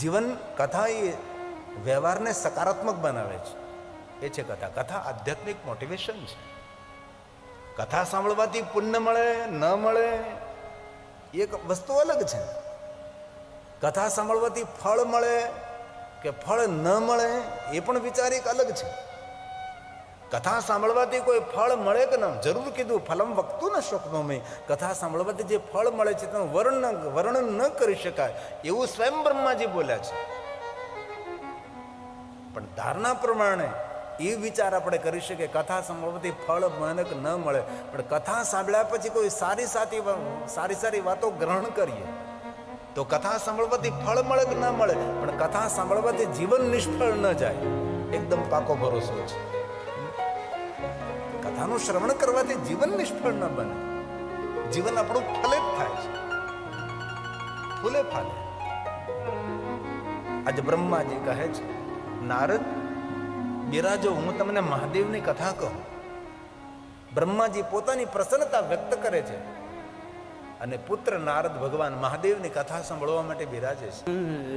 જીવન કથા એ વ્યવહારને સકારાત્મક બનાવે છે, એ છે કથા. કથા આધ્યાત્મિક મોટિવેશન છે. કથા સાંભળવાથી પુણ્ય મળે ન મળે એક વસ્તુ અલગ છે. કથા સાંભળવાથી ફળ મળે કે ફળ ન મળે એ પણ વિચાર એક અલગ છે. કથા સાંભળવાથી કોઈ ફળ મળે કે ન, જરૂર કીધું ફલમ વક્તું ન શોકનો મેં. કથા સાંભળવાથી જે ફળ મળે છે તેનું વર્ણન ન કરી શકાય એવું સ્વયં બ્રહ્માજી બોલ્યા છે. પણ ધારણા પ્રમાણે એ વિચાર આપણે કરી શકીએ કથા સાંભળવાથી ફળ મળે કે ન મળે, પણ કથા સાંભળ્યા પછી કોઈ સારી વાતો ગ્રહણ કરીએ તો કથા સાંભળવાથી ફળ મળે કે ન મળે, પણ કથા સાંભળવાથી જીવન નિષ્ફળ ન જાય, એકદમ પાકો ભરોસો છે. કથાનું શ્રવણ કરવાથી જીવન નિષ્ફળ ન બને, જીવન આપણું ફલિત થાય છે, ફૂલે ફાલે. આજે બ્રહ્માજી કહે છે, નારદ બિરાજો, હું તમને મહાદેવની કથા કહું. બ્રહ્માજી પોતાની પ્રસન્નતા વ્યક્ત કરે છે અને પુત્ર નારદ ભગવાન મહાદેવની કથા સાંભળવા માટે બિરાજે છે.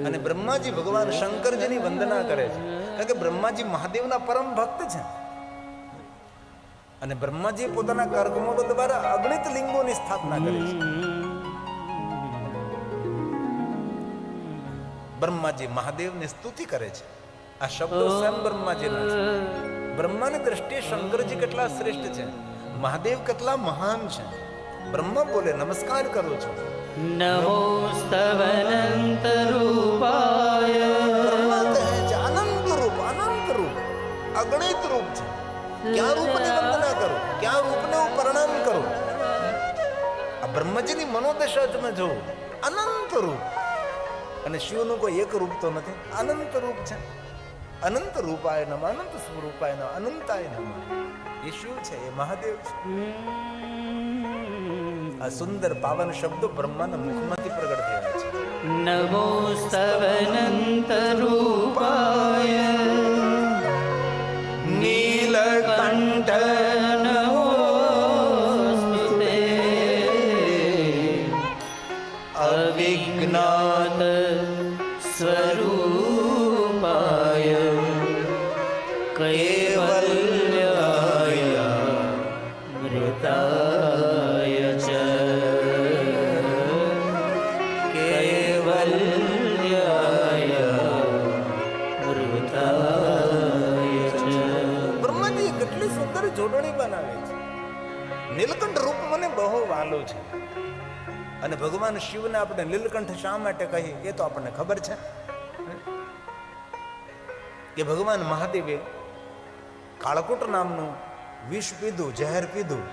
અને બ્રહ્માજી ભગવાન શંકરજીની વંદના કરે છે, કારણ કે બ્રહ્માજી મહાદેવના પરમ ભક્ત છે. અને બ્રહ્માજી પોતાના કર્કમોડો દ્વારા અગણિત લિંગોની સ્થાપના કરી છે. બ્રહ્માજી મહાદેવની સ્તુતિ કરે છે. આ શબ્દો સ્વયં બ્રહ્માજીના છે. બ્રહ્માની દ્રષ્ટિએ શંકરજી કેટલા શ્રેષ્ઠ છે, મહાદેવ કેટલા મહાન છે. બ્રહ્મા બોલે, નમસ્કાર કરું છું. નમો સ્તવનંત રૂપાય. બ્રહ્મા કહે છે, અનંત રૂપ, અગણિત રૂપ છે. ક્યાં રૂપની વંદના કરું, ક્યાં રૂપને હું પ્રણામ કરું. આ બ્રહ્મજીની મનોદશા તમે જો, અનંત રૂપ. અને શિવનું કોઈ એક રૂપ તો નથી, અનંત રૂપ છે. અનંત રૂપાય નમઃ, અનંત સ્વરૂપાય નમઃ, અનંતાય નમઃ. એ શિવ છે, એ મહાદેવ છે. આ સુંદર પાવન શબ્દો બ્રહ્માના મુખમાંથી પ્રગટ થયા છે. નમો સ્તવનંત રૂપાય નીલકંઠ નમોસ્તુતે અવિઘ્નાત સ્વરૂપાય કૈવલ્યાય મૃતાય ચ કૈવલ્યાય મૃતાય ચ. બ્રહ્માજી કેટલી સુંદર જોડણી બનાવે છે. નીલકંઠ રૂપ મને બહુ વાલો છે. અને ભગવાન શિવને આપણે નીલકંઠ શા માટે કહીએ એ તો આપણને ખબર છે કે ભગવાન મહાદેવે કાળકૂટ નામનું વિષ પીધું, ઝેર પીધું,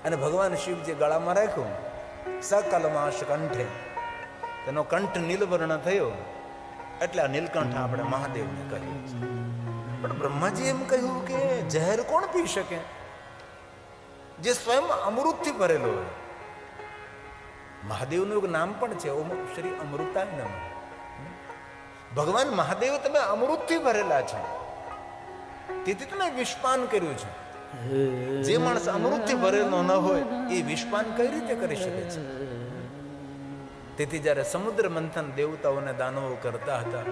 અને ભગવાન શિવજી ગળામાં રાખ્યું. સકલમાશ કંઠે, તેનો કંઠ નીલવર્ણ થયો, એટલે આ નીલકંઠ આપણે મહાદેવને કહીએ છીએ. પણ બ્રહ્માજી એમ કહ્યું કે ઝેર કોણ પી શકે જે સ્વયં અમૃતથી ભરેલો હોય. મહાદેવનું એક નામ પણ છે, ઓમ શ્રી અમૃતાય નમઃ. ભગવાન મહાદેવ તમે અમૃતથી ભરેલા છો, તેથી તમે વિષપાન કર્યું છે. જે માણસ અમૃતથી ભરેલો ન હોય એ વિષપાન કઈ રીતે કરી શકે છે? તેથી જ્યારે સમુદ્ર મંથન દેવતાઓને દાનવો કરતા હતા,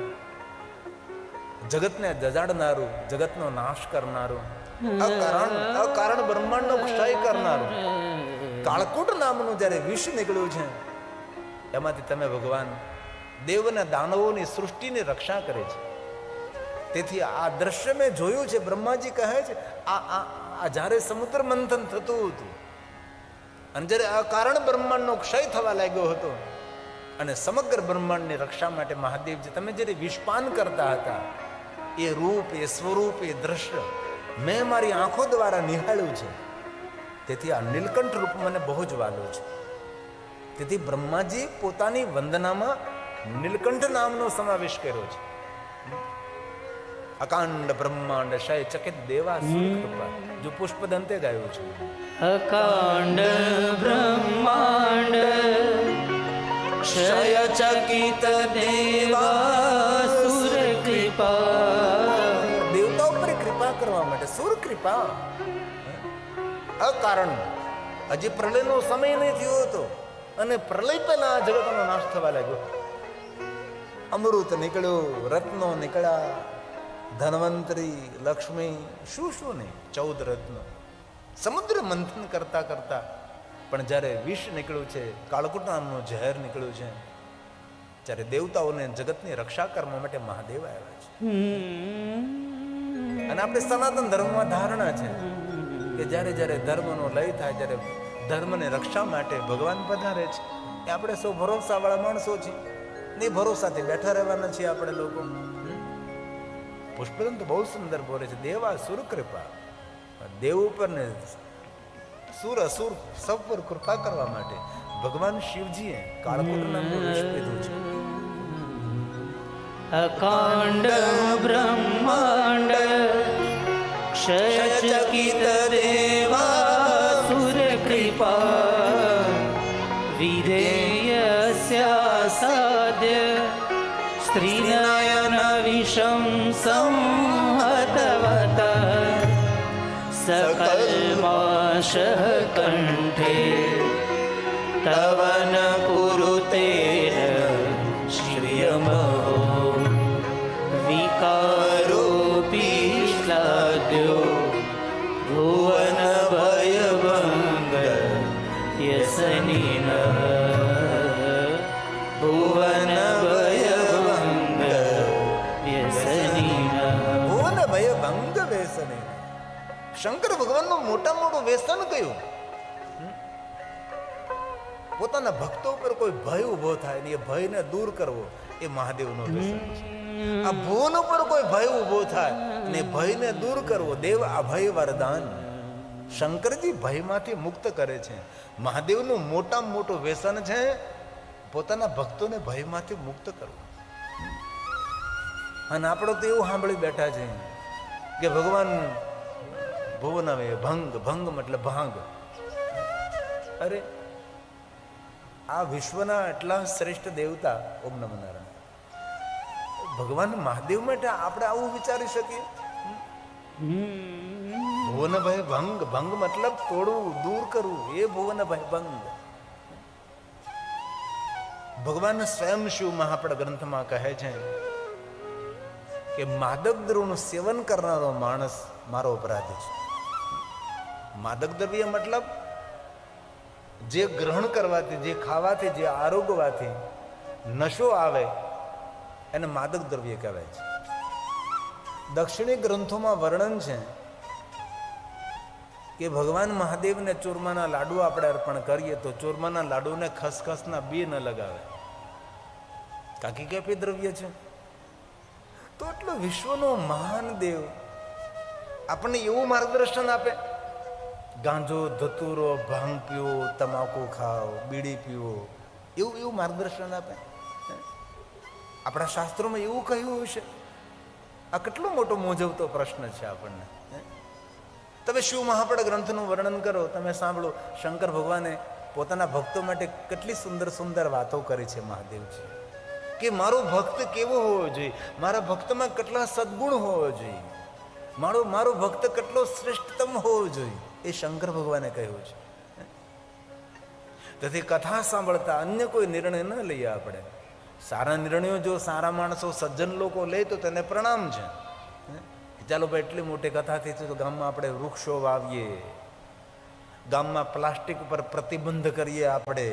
જગતને જજાડનારું, જગતનો નાશ કરનારું, અકારણ બ્રહ્માંડનો ક્ષય કરનારું કાળકૂટ નામનું જ્યારે વિષ નીકળ્યું છે, એમાંથી તમે ભગવાન દેવના દાનવોની સૃષ્ટિની રક્ષા કરે છે. તેથી આ દ્રશ્ય મેં જોયું છે. બ્રહ્માજી કહે છે, આ જ્યારે સમુદ્ર મંથન થતું હતું અને જ્યારે અકારણ બ્રહ્માંડનો ક્ષય થવા લાગ્યો હતો, અને સમગ્ર બ્રહ્માંડની રક્ષા માટે મહાદેવજી તમે જ્યારે વિષપાન કરતા હતા, એ રૂપ, એ સ્વરૂપ, એ દ્રશ્ય મેં મારી આંખો દ્વારા નિહાળ્યું છે. તેથી આ નીલકંઠ રૂપ મને બહુ જ વાલું છે. તેથી બ્રહ્માજી પોતાની વંદનામાં નીલકંઠ નામનો સમાવેશ કર્યો છે. અકાંડ બ્રહ્માંડ ક્ષય ચકિત દેવા કૃપા, જો પુષ્પદંતે ગાયું છે. અકાંડ બ્રહ્માંડ ક્ષય ચકિત દેવાસુર કૃપા. દેવતાઓ પર કૃપા કરવા માટે સુર કૃપા. અકારણ હજી પ્રલયનો સમય નહીં થયો હતો અને પ્રલય પહેલા આ જગતનો નાશ થવા લાગ્યો. અમૃત નીકળ્યું, રત્નો નીકળ્યા, ધન્વંતરી, લક્ષ્મી, શું શું નહીં, 14 રત્નો. સમુદ્ર મંથન કરતા કરતા પણ જ્યારે વિષ નીકળ્યું છે, કાળકૂટ નામનું ઝેર નીકળ્યું છે, ત્યારે દેવતાઓને જગતની રક્ષા કરવા માટે મહાદેવ આવ્યા છે. અને આપણે સનાતન ધર્મમાં ધારણા છે કે જ્યારે જ્યારે ધર્મનો લય થાય, જ્યારે ધર્મને રક્ષા માટે ભગવાન પધારે છે. એ આપણે સૌ ભરોસાવાળા માણસો છીએ, ને ભરોસાથી બેઠા રહેવાના છીએ આપણે લોકો. પુષ્પદંત બહુ સુંદર બોલે છે, દેવા સુર કૃપા. દેવ ઉપર ને સુર અસુર સૌ પર કૃપા કરવા માટે ભગવાન શિવજીએ કાળકૂટ નામનું વિષ પીધું છે. અકાંડ બ્રહ્માંડ ક્ષયચકિત દેવા સુર કૃપા વિધેયસ્યાસાદ્ય સ્ત્રીનયન વિષમ સંહતવત સકલ્માશ કંઠે તવન કુરુતે શ્રિયમો વિકારોપી શ્લાઘ્યો ભુવન ભયભંગ યસનીન ભુવન ભયભંગ યસનીન. ભુવન ભય ભંગ વ્યસને. શંકર ભગવાનનું મોટામાં મોટું વ્યસન કયું? પોતાના ભક્તો ઉપર કોઈ ભય ઉભો થાય ને એ ભયને દૂર કરવો, એ મહાદેવનો વ્યસન છે. આ ભુવન ઉપર કોઈ ભય ઉભો થાય ને ભયને દૂર કરવો, દેવ અભય વરદાન. શંકરજી ભયમાંથી મુક્ત કરે છે. મહાદેવનું મોટામાં મોટું વ્યસન છે પોતાના ભક્તોને ભયમાંથી મુક્ત કરવું. અને આપણો તો એવું સાંભળી બેઠા છે કે ભગવાન ભુવન ભંગ, ભંગ મતલબ ભાંગ. અરે આ વિશ્વના એટલા શ્રેષ્ઠ દેવતા, ઓમ નમઃ નારાયણ, ભગવાન મહાદેવ માટે આપણે આવું વિચારી શકીએ? ભુવનભાઈ ભંગ, ભંગ મતલબ તોડવું, દૂર કરવું, એ ભુવનભાઈ ભંગ. ભગવાન સ્વયં શિવ મહાપડ ગ્રંથમાં કહે છે કે માદક દ્રવ્યનું સેવન કરનારો માણસ મારો અપરાધી છે. માદક દ્રવ્ય મતલબ જે ગ્રહણ કરવાથી, જે ખાવાથી, જે આરોગવાથી નશો આવે એને માદક દ્રવ્ય કહેવાય છે. દક્ષિણી ગ્રંથોમાં વર્ણન છે કે ભગવાન મહાદેવને ચૂરમાના લાડુ આપણે અર્પણ કરીએ તો ચૂરમાના લાડુને ખસખસના બી ન લગાવે, કાકી કેપી દ્રવ્ય છે. તો એટલો વિશ્વનો મહાન દેવ આપણને એવું માર્ગદર્શન આપે, ગાંજો, ધતુરો, ભાંગ પીવો, તમાકુ ખાઓ, બીડી પીવો, એવું માર્ગદર્શન આપે? આપણા શાસ્ત્રોમાં એવું કહ્યું છે? આ કેટલો મોટો મૂંઝવતો પ્રશ્ન છે આપણને. તમે શિવ મહાપડ ગ્રંથનું વર્ણન કરો, તમે સાંભળો, શંકર ભગવાને પોતાના ભક્તો માટે કેટલી સુંદર સુંદર વાતો કરી છે મહાદેવજી, કે મારો ભક્ત કેવો હોવો જોઈએ, મારા ભક્તમાં કેટલા સદગુણ હોવો જોઈએ, મારો ભક્ત કેટલો શ્રેષ્ઠતમ હોવો જોઈએ, એ શંકર ભગવાને કહ્યું છે. તેથી કથા સાંભળતા અન્ય કોઈ નિર્ણય ન લઈએ આપણે. સારા નિર્ણયો જો સારા માણસો, સજ્જન લોકો લે તો તેને પ્રણામ છે. ચાલો ભાઈ, એટલી મોટી કથા થઈ છે તો ગામમાં આપણે વૃક્ષો વાવીએ, ગામમાં પ્લાસ્ટિક ઉપર પ્રતિબંધ કરીએ આપણે,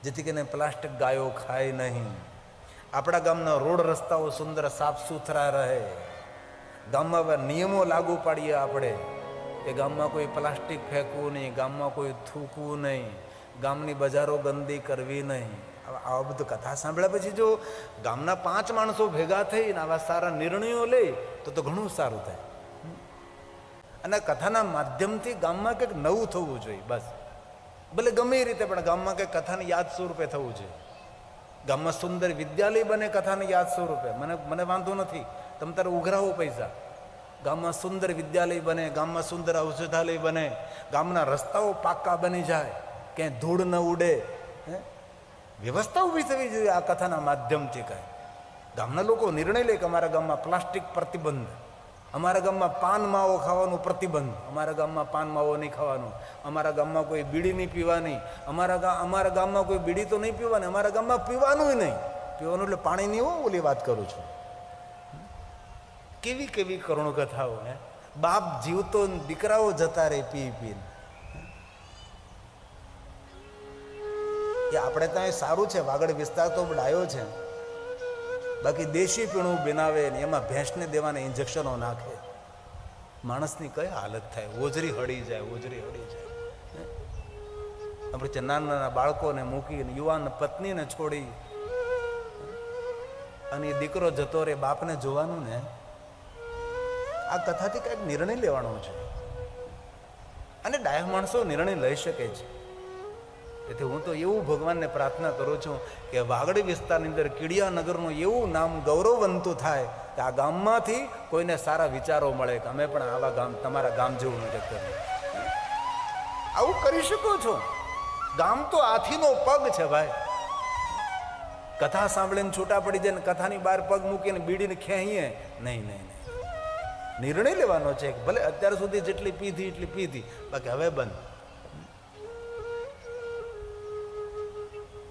જેથી કરીને પ્લાસ્ટિક ગાયો ખાય નહીં. આપણા ગામના રોડ રસ્તાઓ સુંદર સાફ સુથરા રહે. ગામમાં નિયમો લાગુ પાડીએ આપણે કે ગામમાં કોઈ પ્લાસ્ટિક ફેંકવું નહીં, ગામમાં કોઈ થૂકવું નહીં, ગામની બજારો ગંદી કરવી નહીં. આવા બધું કથા સાંભળ્યા પછી જો ગામના 5 માણસો ભેગા થઈને આવા સારા નિર્ણયો લે તો ઘણું સારું થાય. અને કથાના માધ્યમથી ગામમાં કંઈક નવું થવું જોઈએ. બસ, ભલે ગમે એ રીતે, પણ ગામમાં કંઈક કથાને યાદ સ્વરૂપે થવું જોઈએ. ગામમાં સુંદર વિદ્યાલય બને કથાને યાદ સ્વરૂપે, મને વાંધો નથી, તમે તારે ઉઘરાવો પૈસા. ગામમાં સુંદર વિદ્યાલય બને, ગામમાં સુંદર ઔષધાલય બને, ગામના રસ્તાઓ પાક્કા બની જાય, ક્યાંય ધૂળ ન ઉડે, વ્યવસ્થા ઊભી થવી જોઈએ આ કથાના માધ્યમથી. કહે ગામના લોકો નિર્ણય લે કે અમારા ગામમાં પ્લાસ્ટિક પ્રતિબંધ, અમારા ગામમાં પાન માવો ખાવાનું પ્રતિબંધ, અમારા ગામમાં પાન માવો નહીં ખાવાનું, અમારા ગામમાં કોઈ બીડી નહીં પીવાની, અમારા ગામમાં કોઈ બીડી તો નહીં પીવાની, અમારા ગામમાં પીવાનું નહીં. પીવાનું એટલે પાણીની હું ઓલી વાત કરું છું. કેવી કેવી કરુણ કથાઓ હે. બાપ જીવતો ને દીકરાઓ જતા રહે પી પીને. એ આપણે ત્યાં સારું છે, વાગડ વિસ્તાર તો ડાયો છે, બાકી દેશી પીણું બનાવે ને એમાં ભેંસને દેવાને ઇન્જેક્શનો નાખે. માણસની કઈ હાલત થાય, ઓજરી હળી જાય, ઓજરી હળી જાય. આપણે નાના નાના બાળકોને મૂકીને યુવાન પત્નીને છોડી અને એ દીકરો જતો રે, બાપને જોવાનું ને. આ કથાથી કંઈક નિર્ણય લેવાનો છે અને ડાયા માણસો નિર્ણય લઈ શકે છે. તેથી હું તો એવું ભગવાનને પ્રાર્થના કરું છું કે વાગડી વિસ્તારની અંદર કીડિયાનગરનું એવું નામ ગૌરવવંતું થાય કે આ ગામમાંથી કોઈને સારા વિચારો મળે કે અમે પણ આવા ગામ, તમારા ગામ જેવું નથી કર્યું. આવું કરી શકો છો. ગામ તો હાથીનો પગ છે ભાઈ. કથા સાંભળીને છૂટા પડી જાય ને કથાની બહાર પગ મૂકીને બીડીને ખેંચીએ નહીં, નહીં, નહીં. નિર્ણય લેવાનો છે કે ભલે અત્યાર સુધી જેટલી પીધી એટલી પીધી, બાકી હવે બંધ.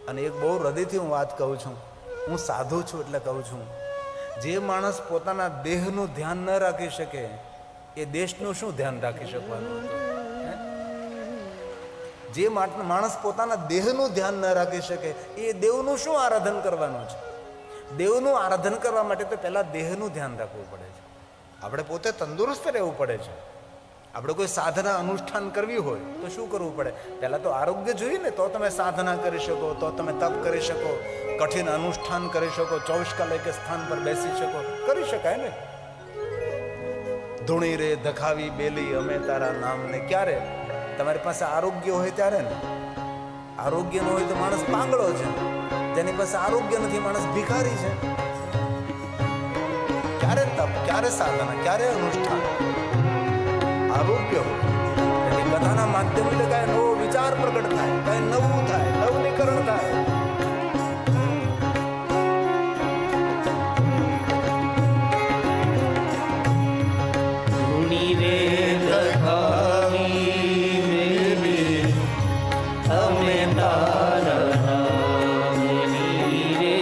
અને એક બહુ હૃદયથી હું વાત કહું છું, હું સાધુ છું એટલે કહું છું, જે માણસ પોતાના દેહનું ધ્યાન ન રાખી શકે એ દેશનું શું ધ્યાન રાખી શકવાનું? જે માણસ પોતાના દેહનું ધ્યાન ન રાખી શકે એ દેવનું શું આરાધન કરવાનું છે? દેવનું આરાધન કરવા માટે તો પહેલા દેહનું ધ્યાન રાખવું પડે છે. આપણે પોતે તંદુરસ્ત રહેવું પડે છે. આપણે કોઈ સાધના અનુષ્ઠાન કરવી હોય તો શું કરવું પડે? પહેલા તો આરોગ્ય જોઈએ ને, તો તમે સાધના કરી શકો, તો તમે તપ કરી શકો, કઠિન અનુષ્ઠાન કરી શકો, 24 કલાક એક સ્થાન પર બેસી શકો, કરી શકાય ને. ધૂણી રે ધખાવી બેલી અમે તારા નામને. ક્યારે? તમારી પાસે આરોગ્ય હોય ત્યારે ને. આરોગ્ય ન હોય તો માણસ પાંગળો છે. જેની પાસે આરોગ્ય નથી માણસ ભિખારી છે. ક્યારે તપ, ક્યારે સાધના, ક્યારે અનુષ્ઠાન? આરોગ્ય હોય. કથાના માધ્યમથી કઈ નવો વિચાર પ્રગટ થાય, કઈ નવું થાય, નવનીકરણ થાય. ધૂણી રે ધખાવી બેલી અમે તારા નામની રે.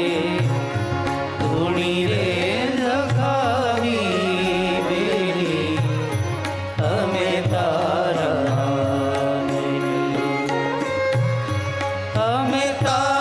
ધૂણી રે ધખાવી બેલી અમે તારા નામની. અમે તારા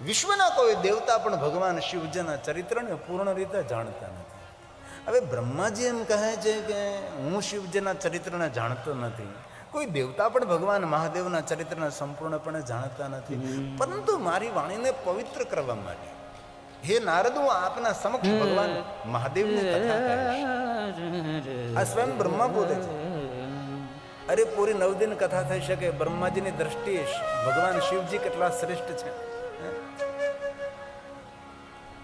વિશ્વના કોઈ દેવતા પણ ભગવાન શિવજીના ચરિત્રને પૂર્ણ રીતે જાણતા નથી. હવે બ્રહ્માજી એમ કહે છે કે હું શિવજીના ચરિત્રને જાણતો નથી. કોઈ દેવતા પણ ભગવાન મહાદેવના ચરિત્રને સંપૂર્ણપણે જાણતા નથી. પરંતુ મારી વાણીને પવિત્ર કરવા માટે હે નારદ, હું આપના સમક્ષ ભગવાન મહાદેવની કથા કહીશ. આ સ્વયં બ્રહ્મા બોલે છે. અરે પૂરી 9 દિન કથા થઈ શકે. બ્રહ્માજીની દ્રષ્ટિએ ભગવાન શિવજી કેટલા શ્રેષ્ઠ છે.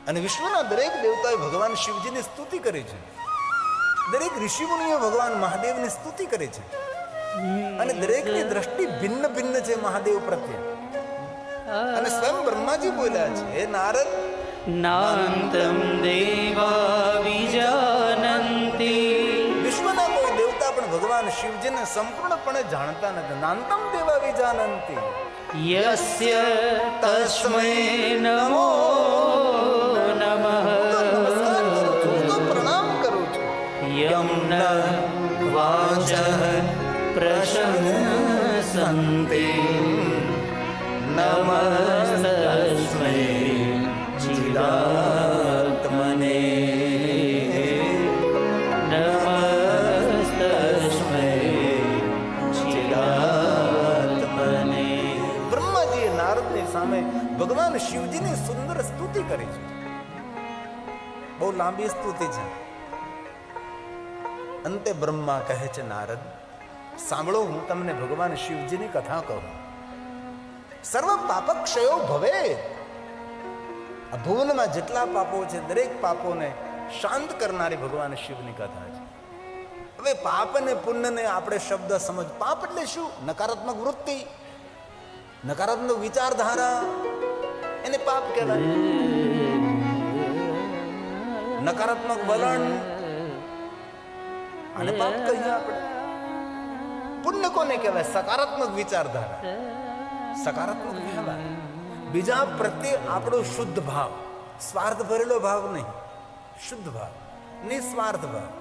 અને વિશ્વના દરેક દેવતાએ ભગવાન શિવજીની સ્તુતિ કરી છે. દરેક ઋષિમુનિઓ ભગવાન મહાદેવની સ્તુતિ કરી છે. અને દરેકની દ્રષ્ટિ ભિન્ન ભિન્ન છે મહાદેવ પ્રત્યે. અને સ્વયં બ્રહ્માજી બોલ્યા છે, હે નારદ, નાંતમ દેવા વિજાનંતિ. વિશ્વના કોઈ દેવતા પણ ભગવાન શિવજીને સંપૂર્ણપણે જાણતા નથી. નાંતમ દેવા વિજાનંતિ યસ્ય તસ્મૈ નમો નમઃ. નમસ્કાર કરું છું, તો પ્રણામ કરું છું. યમ ન વાચઃ પ્રશંસન્તિ નમસ્તસ્મૈ ચિદાત્મને. નમસ્તસ્મૈ ચિદાત્મને. બ્રહ્માજીએ નારદની સામે ભગવાન શિવજીની સુંદર સ્તુતિ કરી છે. બહુ લાંબી સ્તુતિ છે. અંતે બ્રહ્મા કહે છે, નારદ સાંભળો, હું તમને ભગવાન શિવજીની કથા કહું. સર્વ પાપક્ષયો ભવે. આ ભુવનમાં જેટલા પાપો છે દરેક પાપોને શાંત કરનારી ભગવાન શિવની કથા છે. હવે પાપ અને પુણ્યને આપણે શબ્દ સમજ. પાપ એટલે શું? નકારાત્મક વૃત્તિ, નકારાત્મક વિચારધારા, એને પાપ કહેવાય. નકારાત્મક વલણ, આને પાપ કહીએ આપણે. પુણ્ય કોને કહેવાય? સકારાત્મક વિચારધારા, સકારાત્મક વ્યવહાર, બીજા પ્રત્યે આપણો શુદ્ધ ભાવ, સ્વાર્થ ભરેલો ભાવ નહીં, શુદ્ધ ભાવ, નિસ્વાર્થ ભાવ.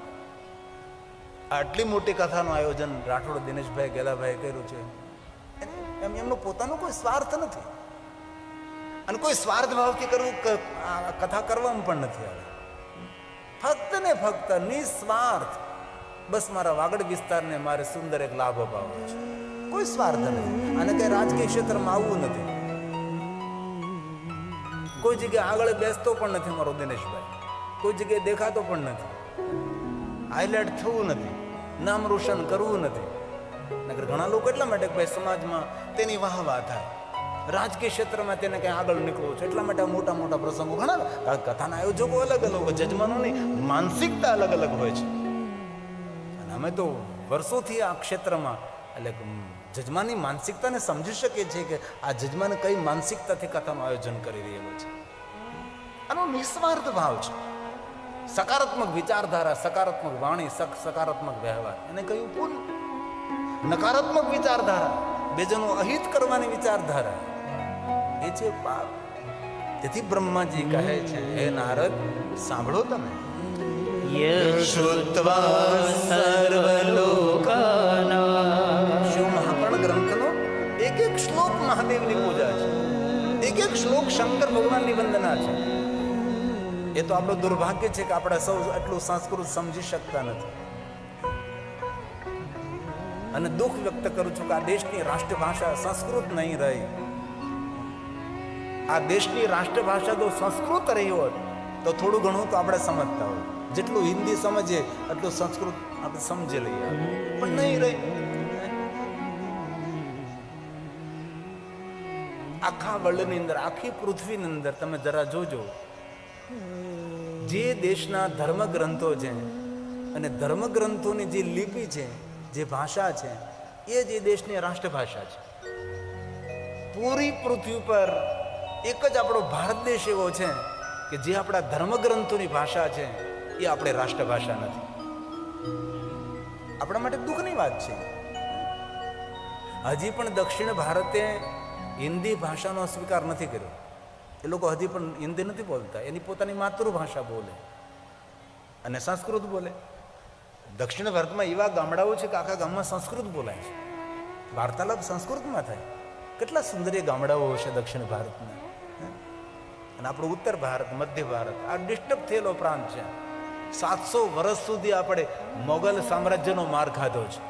આટલી મોટી કથાનું આયોજન રાઠોડ દિનેશભાઈ ગેલાભાઈ કર્યું છે. એમનો પોતાનો કોઈ સ્વાર્થ નથી અને કોઈ સ્વાર્થ ભાવથી કરવું કથા કરવામાં પણ નથી આવે. ફક્ત ને ફક્ત નિસ્વાર્થ, બસ મારા વાગડ વિસ્તારને મારે સુંદર એક લાભ અપાવવો છે. કોઈ સ્વાર્થ નથી. અને કઈ રાજકીય ક્ષેત્રમાં આવવું નથી. કોઈ જગ્યાએ આગળ બેસતો પણ નથી મારો દિનેશભાઈ. કોઈ જગ્યાએ દેખાતો પણ નથી. હાઇલાઇટ થવું નથી, નામ રોશન કરવું નથી. નકર ઘણા લોકો એટલા માટે ભાઈ સમાજમાં તેની વાહવા થાય, રાજકીય ક્ષેત્રમાં તેને કઈ આગળ નીકળવું છે એટલા માટે મોટા મોટા પ્રસંગો ઘણા. કથાના આયોજકો અલગ અલગ હોય, જજમાનોની માનસિકતા અલગ અલગ હોય છે. અને અમે તો વર્ષોથી આ ક્ષેત્રમાં એટલે જજમાનની માનસિકતાને સમજી શકીએ છીએ કે આ જજમાન કઈ માનસિકતાથી કથાનું આયોજન કરી રહેલો છે. આનો નિસ્વાર્થ ભાવ છે. સકારાત્મક વિચારધારા, સકારાત્મક વાણી, સકારાત્મક વ્યવહાર, એને કહ્યું પુણ્ય. નકારાત્મક વિચારધારા, બેજનો અહિત કરવાની વિચારધારા, એ છે પાપ. તેથી બ્રહ્માજી કહે છે, હે નારદ સાંભળો તમે. યશુત્વા સર્વલોકાનાં. શિવ મહાપુરાણ ગ્રંથનો એક એક શ્લોક મહાદેવની પૂજા છે, એક એક શ્લોક શંકર ભગવાનની વંદના છે. એ તો આપણું દુર્ભાગ્ય છે કે આપણે સૌ એટલું સંસ્કૃત સમજી શકતા નથી. અને દુઃખ વ્યક્ત કરું છું કે આ દેશની રાષ્ટ્રભાષા સંસ્કૃત નહીં રહી. આ દેશની રાષ્ટ્રભાષા જો સંસ્કૃત રહી હોત તો થોડું ઘણું તો આપણે સમજતા હોય. જેટલું હિન્દી સમજીએ એટલું સંસ્કૃત આપણે સમજી લઈએ, પણ નહીં રહી. આખા વર્લ્ડની અંદર, આખી પૃથ્વીની અંદર તમે જરા જોજો, જે દેશના ધર્મગ્રંથો છે અને ધર્મગ્રંથોની જે લિપિ છે, જે ભાષા છે, એ જ એ દેશની રાષ્ટ્રભાષા છે. પૂરી પૃથ્વી પર એક જ આપણો ભારત દેશ એવો છે કે જે આપણા ધર્મગ્રંથોની ભાષા છે એ આપણે રાષ્ટ્રભાષા નથી. આપણા માટે દુઃખની વાત છે. હજી પણ દક્ષિણ ભારતે હિન્દી ભાષાનો સ્વીકાર નથી કર્યો. એ લોકો હજી પણ હિન્દી નથી બોલતા, એની પોતાની માતૃભાષા બોલે અને સંસ્કૃત બોલે. દક્ષિણ ભારતમાં એવા ગામડાઓ છે કે આખા ગામમાં સંસ્કૃત બોલાય છે, વાર્તાલાપ સંસ્કૃતમાં થાય. કેટલા સુંદર ગામડાઓ હશે દક્ષિણ ભારતના. અને આપણું ઉત્તર ભારત, મધ્ય ભારત આ ડિસ્ટર્બ થયેલો પ્રાંત છે. 700 વર્ષ સુધી આપણે મોગલ સામ્રાજ્યનો માર ખાધો છે,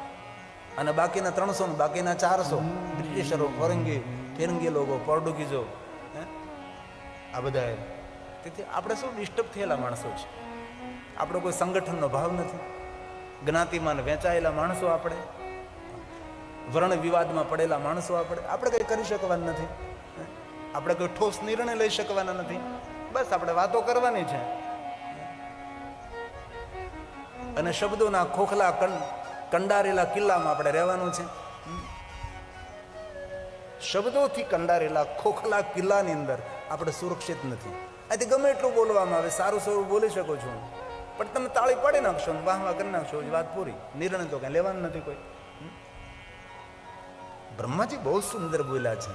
અને બાકીના 300 ને બાકીના 400 બ્રિટિશરો, ફિરંગી લોકો, પોર્ટુગીઝો, આ બધા. તેથી આપણે શું ડિસ્ટર્બ થયેલા માણસો છે. આપણો કોઈ સંગઠનનો ભાવ નથી, જ્ઞાતિમાં વેચાયેલા માણસો આપણે, વર્ણ વિવાદમાં પડેલા માણસો આપણે કંઈ કરી શકવાના નથી, આપણે કોઈ ઠોસ નિર્ણય લઈ શકવાના નથી. બસ આપણે વાતો કરવાની છે અને શબ્દોના ખોખલા કંડારેલા કિલ્લામાં આપણે રહેવાનું છે. શબ્દોથી કંડારેલા ખોખલા કિલ્લાની અંદર આપણે સુરક્ષિત નથી. આથી ગમે એટલું બોલવામાં આવે, સારું સારું બોલી શકો છો, પણ તમે તાળી પાડી નાખશો ને વાહ વાહ કરી નાખશો, વાત પૂરી. નિર્ણય તો કઈ લેવાનું નથી કોઈ. બ્રહ્માજી બહુ સુંદર બોલ્યા છે.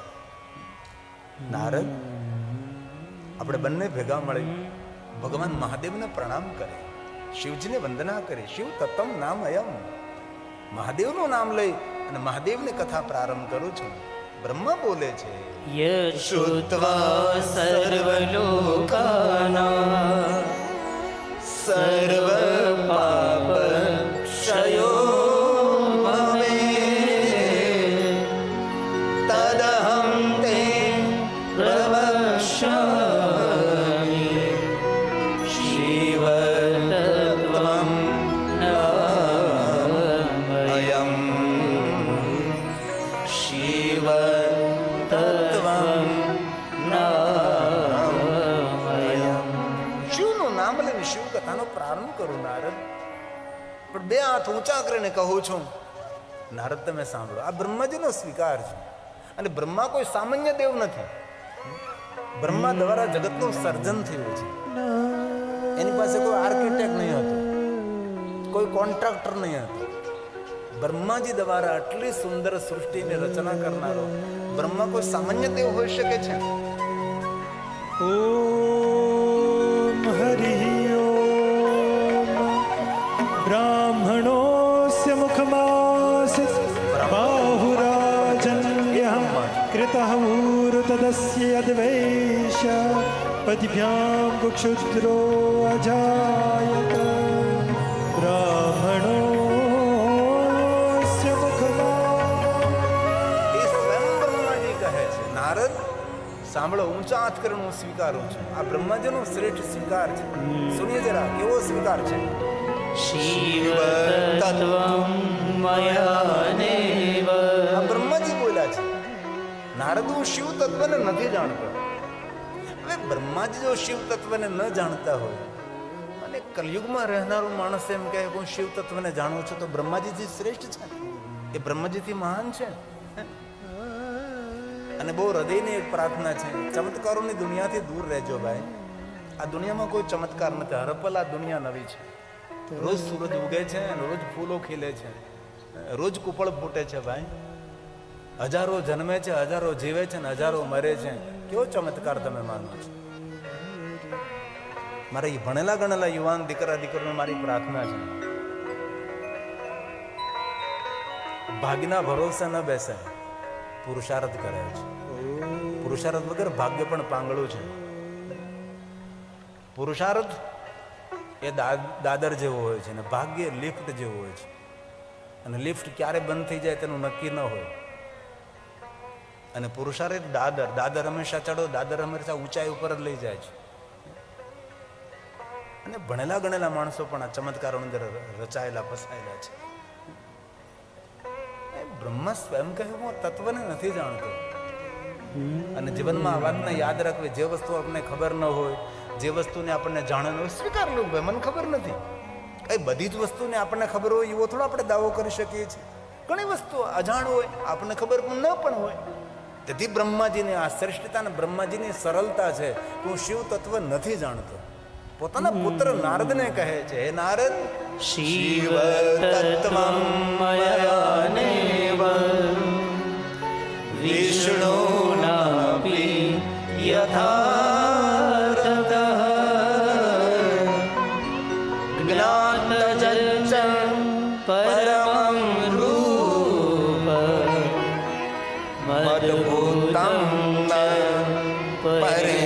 નારદ, આપણે બંને ભેગા મળી ભગવાન મહાદેવને પ્રણામ કરે, શિવજીને વંદના કરે. શિવ તત્તમ નામ અયમ. મહાદેવનું નામ લઈ અને મહાદેવની કથા પ્રારંભ કરું છું. બ્રહ્મા બોલે છે, યશુત્વા સર્વલોકાના સર્વ પાપ ક્ષયો ભવે તદહં તે પ્રવક્ષ્યામિ શિવ તત્વં નામયમ શિવ તત્વં નામયમ. શિવનું નામ લઈને શિવ કથાનો પ્રારંભ કરું નારદ, પણ 2 હાથ ઊંચા કરીને કહું છું. નારદ, તમે સાંભળો, આ બ્રહ્માજીનો સ્વીકાર છે. અને બ્રહ્મા કોઈ સામાન્ય દેવ નથી. બ્રહ્મા દ્વારા જગતનું સર્જન થયું છે. એની પાસે કોઈ આર્કિટેક્ટ નહીં હતું, કોઈ કોન્ટ્રાક્ટર નહીં હતું. બ્રહ્માજી દ્વારા આટલી સુંદર સૃષ્ટિની રચના કરનારો બ્રહ્મા કોઈ સામાન્ય દેવ હોઈ શકે છે? ઓમ હરિ ઓમ. બ્રાહ્મણોસ્ય મુખમાસિત બાહુરાજન્યઃ કૃતઃ ઊરુતદસ્ય યદ્વૈશ્ય પતિભ્યાં ક્ષુદ્રો અજાયત. બ્રાહ્મણોસ્ય મુખમાસિત. એ સ્વયં બ્રહ્માજી કહે છે. નારદ, સાંભળો, ઊંચા હાથ કરીને હું સ્વીકારું છું. આ બ્રહ્માજીનો શ્રેષ્ઠ સ્વીકાર છે. સુનિએ જરા, કેવો સ્વીકાર છે? શિવ તત્વં મયાનેવ. આ બ્રહ્માજી બોલ્યા છે. નારદ, હું શિવ તત્વને નથી જાણતો. હવે બ્રહ્માજી જો શિવ તત્વને ન જાણતા હોય અને કલયુગમાં રહેનારો માણસ એમ કહે હું શિવ તત્વને જાણું છું, તો બ્રહ્માજીથી શ્રેષ્ઠ છે, એ બ્રહ્માજીથી મહાન છે. અને બહુ હૃદયની એક પ્રાર્થના છે, ચમત્કારોની દુનિયાથી દૂર રહેજો ભાઈ. આ દુનિયામાં કોઈ ચમત્કાર નથી. હરપલ આ દુનિયા નવી છે. રોજ સૂરજ ઉગે છે અને રોજ ફૂલો ખીલે છે, રોજ કુપળ ફૂટે છે ભાઈ. હજારો જન્મે છે, હજારો જીવે છે, હજારો મરે છે. કેવો ચમત્કાર તમે માનો છો? મારા ભણેલા ગણેલા યુવાન દીકરા દીકરીઓને મારી પ્રાર્થના છે, ભાગ્યના ભરોસે ન બેસે, પુરુષાર્થ કરે છે. પુરુષાર્થ વગર ભાગ્ય પણ પાંગળું છે. પુરુષાર્થ એ દાદર જેવો હોય છે અને ભાગ્ય લિફ્ટ જેવું હોય છે. અને લિફ્ટ ક્યારે બંધ થઈ જાય તેનું નક્કી ન હોય. અને પુરુષાર્થ દાદર હંમેશા ચડો, દાદર હંમેશા ઊંચાઈ ઉપર જ લઈ જાય છે. અને ભણેલા ગણેલા માણસો પણ આ ચમત્કારો અંદર રચાયેલા ફસાયેલા છે. બ્રહ્મા સ્વયં કહે હું તત્વને નથી જાણતો. અને જીવનમાં આ વાતને યાદ રાખવી, જે વસ્તુ આપણને ખબર ન હોય, જે વસ્તુને આપણને જાણવાનું હોય, સ્વીકાર લેવું ભાઈ, મને ખબર નથી. કઈ બધી જ વસ્તુને આપણને ખબર હોય એવો થોડો આપણે દાવો કરી શકીએ છીએ. ઘણી વસ્તુ અજાણ હોય, આપણને ખબર પણ ન પણ હોય. તેથી બ્રહ્માજીની આ શ્રેષ્ઠતા અને બ્રહ્માજીની સરળતા છે કે હું શિવ તત્વ નથી જાણતો. પોતાના પુત્ર નારદને કહે છે, હે નારદ, શિવ તત્વં મયાનેવ વિષ્ણુનાપી યથાર્થતઃ જ્ઞાતજ્જ પરમં રૂપ મદભૂતં ન પરે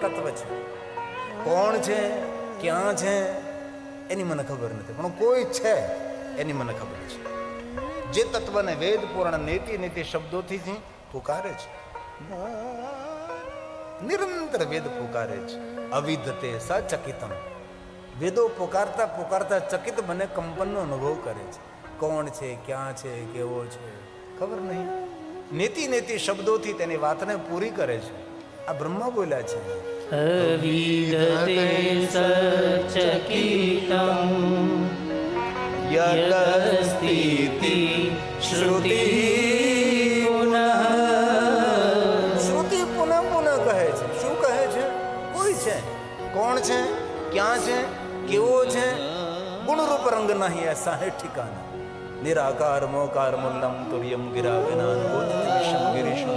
તત્વ છે. કોણ છે, ક્યાં છે એની મને ખબર નથી, પણ કોઈ છે એની મને ખબર છે. જે તત્વને વેદ પુરાણ નેતિ નેતિ શબ્દોથી જ પુકારે છે, નિરંતર વેદ પુકારે છે. અવિધતે સચકિતમ, વેદો પુકારતા પુકારતા ચકિત બને, કંપનનો અનુભવ કરે છે. કોણ છે, ક્યાં છે, કેવો છે ખબર નહીં. નેતિ નેતિ શબ્દોથી તેની વાતને પૂરી કરે છે. આ બ્રહ્મા બોલ્યા છે. અવિદતે સચકિતં યદસ્તીતિ શ્રુતિ પુનઃ. શ્રુતિ પુનઃ પુનઃ કહે છે. શું કહે છે? કોઈ છે, કોણ છે, ક્યાં છે, કેવો છે, ગુણરૂપ રંગ નહીં એસા હે ઠિકાના. નિરાકાર મોકાર મુલ્લમ તુર્યમ ગિરા વિનાન વિષમ ગિરીશમ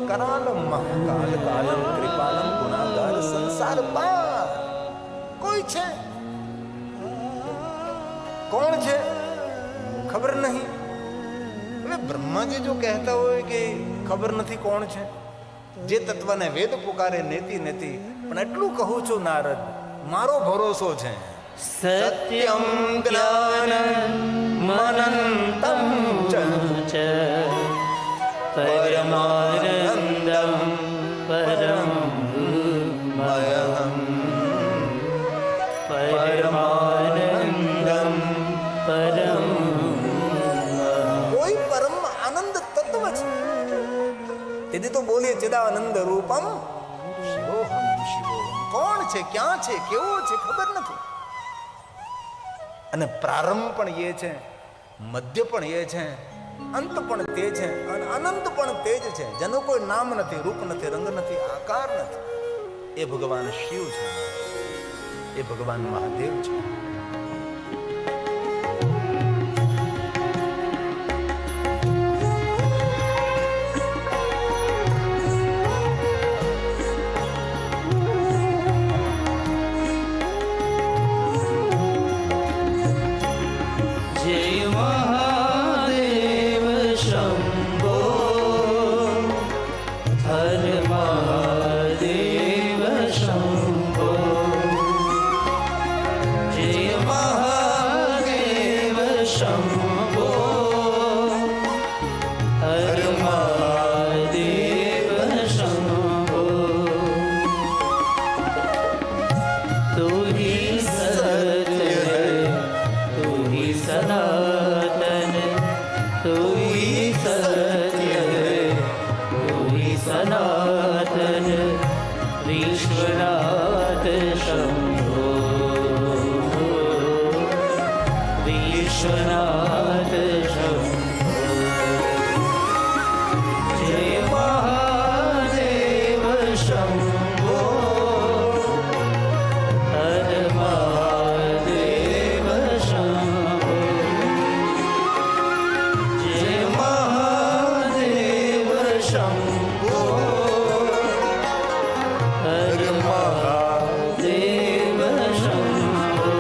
કરાલમ મહાકાલ કાલમ કૃપાલમ ગુનાગાર સંસાર પાર. કોઈ છે, કોણ છે ખબર નહીં. હવે બ્રહ્માજી જો કહેતા હોય કે ખબર નથી કોણ છે, જે તત્વને વેદ પુકારે નેતિ નેતિ, પણ એટલું કહું છું નારદ, મારો ભરોસો છે. સત્યમ જ્ઞાનમ અનંતમ ચ પરમાનંદમ પરમ મયહમ પરમાનંદમ પરમ. કોઈ પરમ આનંદ તત્વ છે. તેથી તો બોલીએ ચિદાનંદ રૂપમ શિવોહમ શિવોહમ. કોણ છે, ક્યાં છે, કેવો છે ખબર નથી. અને પ્રારંભ પણ એ છે, મધ્ય પણ એ છે, અંત પણ તે છે, અને અનંત પણ તે જ છે. જેનું કોઈ નામ નથી, રૂપ નથી, રંગ નથી, આકાર નથી. એ ભગવાન શિવ છે, એ ભગવાન મહાદેવ છે. જય મહાદેવ શંભો હર મહાદેવ શંભો. જય મહાદેવ શંભો હર મહાદેવ શંભો. તું ही सत्य है, तू ही सनातन, तू ही सत्य है, तू ही सनातन. विश्वनाथ शंभो विश्वनाथ शंभो. जय महादेव शंभो हर महादेव शंभो. जय महादेव शंभो हर महादेव शंभो.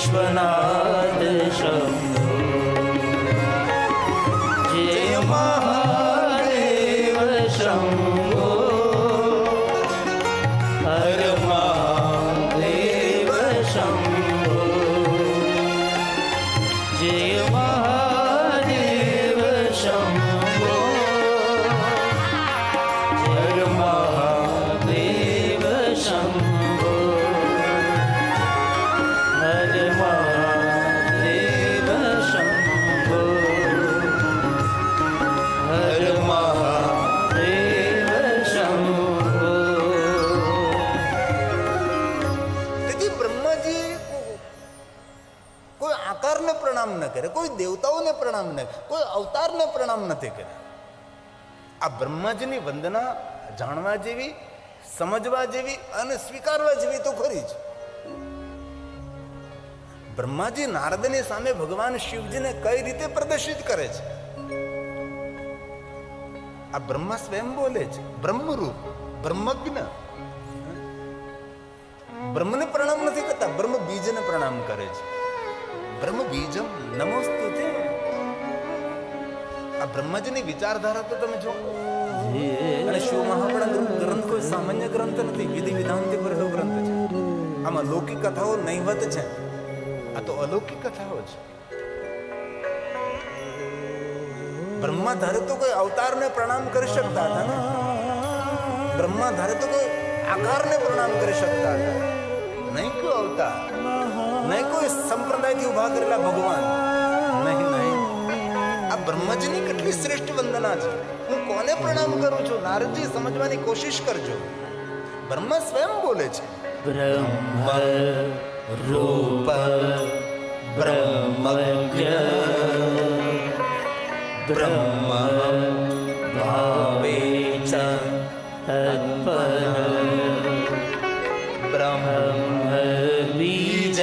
વિશ્વનાથ શંભો જય મહાદેવ શંભો હર મહાદેવ શંભો જય મહાદેવ શંભો હર મહાદેવ શંભો હર મહાદેવ શંભો હર મહાદેવ શંભો. તેથી બ્રહ્માજી કોઈ આકારને પ્રણામ ન કરે, કોઈ દેવતાઓને પ્રણામ ન કરે, કોઈ અવતારને પ્રણામ નથી કર્યા. આ બ્રહ્માજીની વંદના જાણવા જેવી, સમજવા જેવી અને સ્વીકારવા જેવી તો ખરી જ. બ્રહ્માજી નારદની સામે ભગવાન શિવજીને કઈ રીતે પ્રદર્શિત કરે છે? આ બ્રહ્મા સ્વયં બોલે છે, બ્રહ્મરૂપ, બ્રહ્મજ્ઞ. બ્રહ્મને પ્રણામ નથી કરતા, બ્રહ્મ બીજને પ્રણામ કરે છે. બ્રહ્મ બીજમ નમોસ્તુતે. આ બ્રહ્માજીની વિચારધારા તો તમે જો. અને શિવ મહાપુરાણ ગ્રંથ કોઈ સામાન્ય ગ્રંથ નથી, વિધિ વિધાનથી ભરેલો ગ્રંથ છે. આમાં લૌકિક કથાઓ નહીવત છે, આ તો અલૌકિક કથાઓ છે. બ્રહ્મા ધારે તો કોઈ અવતારને પ્રણામ કરી શકતા હતા ને, બ્રહ્મા ધારે તો કોઈ આકારને પ્રણામ કરી શકતા હતા, નહીં કોઈ અવતાર, નહીં કોઈ સંપ્રદાયથી ઉભા કરેલા ભગવાન, નહીં નહીં. આ બ્રહ્માજીની કેટલી શ્રેષ્ઠ વંદના છે. હું કોને પ્રણામ કરું છું? નારદજી સમજવાની કોશિશ કરજો. બ્રહ્મા સ્વયં બોલે છે, બ્રહ્મ રૂપ બ્રહ્મજ્ઞ બ્રહ્મ ભાવે ચ તત્પર બ્રહ્મ બીજ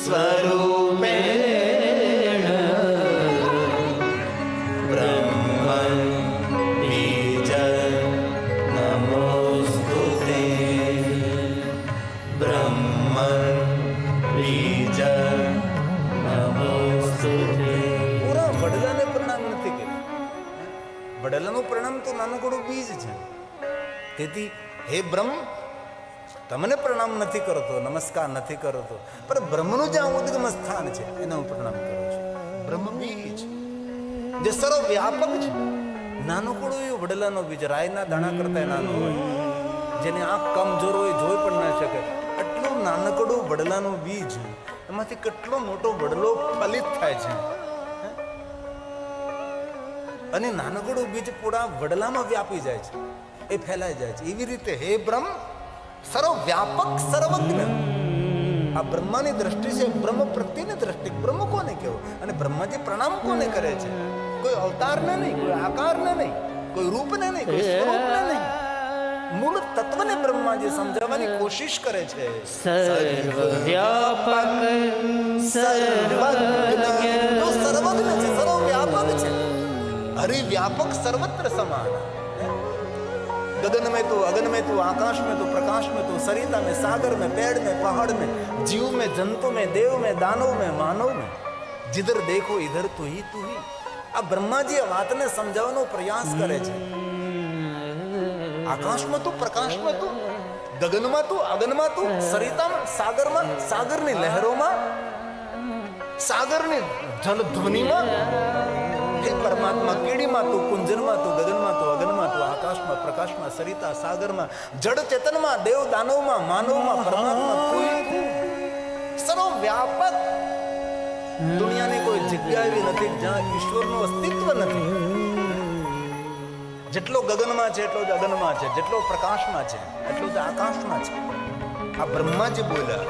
સ્વરૂપેણ બ્રહ્મ બીજ નમોસ્તુતે બ્રહ્મ બીજ નમોસ્તુતે. પૂરા વડલાને પ્રણામ નથી કર્યા. વડલાનું પ્રણામ તો નાનકડું બીજ છે. તેથી હે બ્રહ્મ, તમને પ્રણામ નથી કરતો, નમસ્કાર નથી કરતો, પણ બ્રહ્મનું જ્યાં ઉદ્ગમ સ્થાન છે એને હું પ્રણામ કરું છું. બ્રહ્મ બીજ જે સર્વ વ્યાપક છે. નાનકડું એ વડલાનો બીજ, રાયના દાણા કરતા નાનું હોય, જેની આંખ કમજોર હોય, જોઈ પણ ના શકે. આટલું નાનકડું વડલાનું બીજ, એમાંથી કેટલો મોટો વડલો ફલિત થાય છે. અને નાનકડું બીજ પૂરા વડલામાં વ્યાપી જાય છે, એ ફેલાઈ જાય છે. એવી રીતે હે બ્રહ્મ, સર્વ વ્યાપક, સર્વજ્ઞ. આ બ્રહ્માની દ્રષ્ટિ છે, બ્રહ્મ પ્રત્યેની દ્રષ્ટિ. બ્રહ્મ કોને કહેવું? અને બ્રહ્માજી પ્રણામ કોને કરે છે? કોઈ અવતારને નહીં, કોઈ આકારને નહીં, કોઈ રૂપને નહીં, કોઈ સ્વરૂપને નહીં, મૂળ તત્વને બ્રહ્માજી સમજાવવાની કોશિશ કરે છે. સર્વ વ્યાપક સર્વજ્ઞ તો સર્વજ્ઞ છે, સર્વ વ્યાપક છે, હરિવ્યાપક, સર્વત્ર સમાન. गगन में तो, अगन में तो, आकाश में तो, प्रकाश में तो, सरिता में, सागर में, पेड़ में, पहाड़ में, जीव में, जंतु में, देव में, दानव में, मानव में, जिधर देखो इधर तू ही तू ही. આ બ્રહ્માજી આ વાતને સમજાવવાનો પ્રયાસ કરે છે. આકાશમાં તું, પ્રકાશમાં તું, ગગનમાં તું, અગનમાં તું, સરિતામાં, સાગરમાં, સાગરની લહેરોમાં, સાગરની જલધ્વનિમાં, હે પરમાત્મા, કીડીમાં તું, કુંજરમાં તું, ગગનમાં તું, અગનમાં તું, આકાશમાં, પ્રકાશમાં, સરિતા, સાગરમાં, જડ ચેતનમાં, દેવ દાનવમાં, માનવમાં, પરમાત્મા તું સર્વ વ્યાપક. દુનિયાની કોઈ જગ્યા એવી નથી જ્યાં ઈશ્વરનું અસ્તિત્વ નથી. જેટલો ગગનમાં છે એટલો જ અગનમાં છે, જેટલો પ્રકાશમાં છે એટલો જ આકાશમાં છે. આ બ્રહ્માજી બોલ્યા,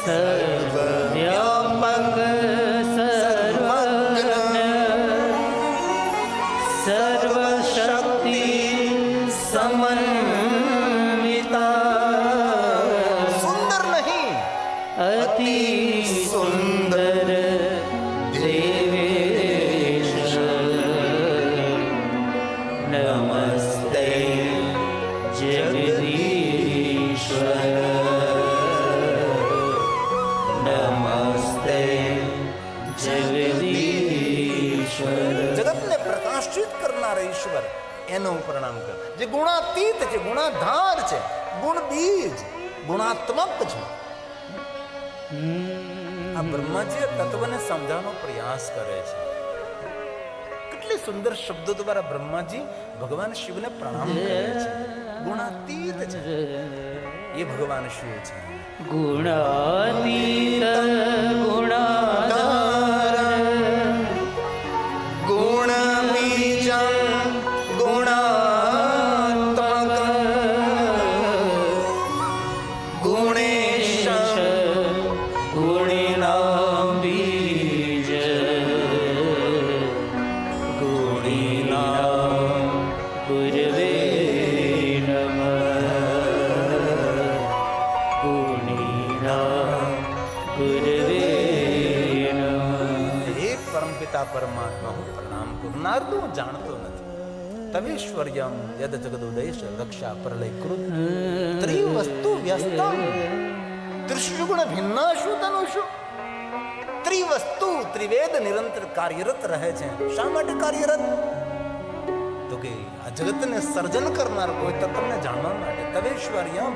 સર્વ વ્યાપક સર્વજ્ઞ સર્વ શક્તિ સમન્વિતા. સુંદર નહીં, અતિ સુંદર દેવેશ નમસ્તે જગદીશ્વર નમઃ એનો હું પ્રણામ કરું. જે ગુણાતીત છે, ગુણાધાર છે, ગુણ બીજ, ગુણાત્મક છે. આ બ્રહ્માજી તત્વને સમજાવવાનો પ્રયાસ કરે છે. કેટલી સુંદર શબ્દો દ્વારા બ્રહ્માજી ભગવાન શિવને પ્રણામ કરે છે. ગુણાતીત છે એ ભગવાન શિવ છે. ગુણાતીત ગુણાધાર ગુણ બીજં ગુણાત્મક ગુણેશ ગુણીનામ બીજ ગુણીનામ ગુરવે નમઃ ગુણીનામ ગુરવે નમઃ. હે પરમપિતા પરમાત્મા, હું પ્રણામ કરું. નારદ હું જાણતો નથી. તમેશ્વર્યમ યદ જગદોદયશ રક્ષા પ્રલય કૃત ત્રિવસ્તુ વ્યસ્તમ ત્રિશુગુણ ભિન્નાશુ તનુષુ. ત્રિવસ્તુ ત્રિવેદ નિરંતર કાર્યરત રહે છે. શા માટે કાર્યરત? તો કે આ જગતને સર્જન કરનાર કોઈ તત્વને જાણવા માટે. તમેશ્વર્યમ,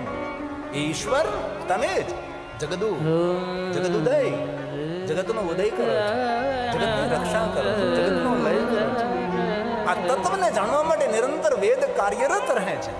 એ ઈશ્વર તમે જ. જગદુ જગદુદય, જગતનો ઉદય કરો છો, જગતની રક્ષા કરો છો, જગતનો લય કરો છો. આ તત્વને જાણવા માટે નિરંતર વેદ કાર્યરત રહે છે.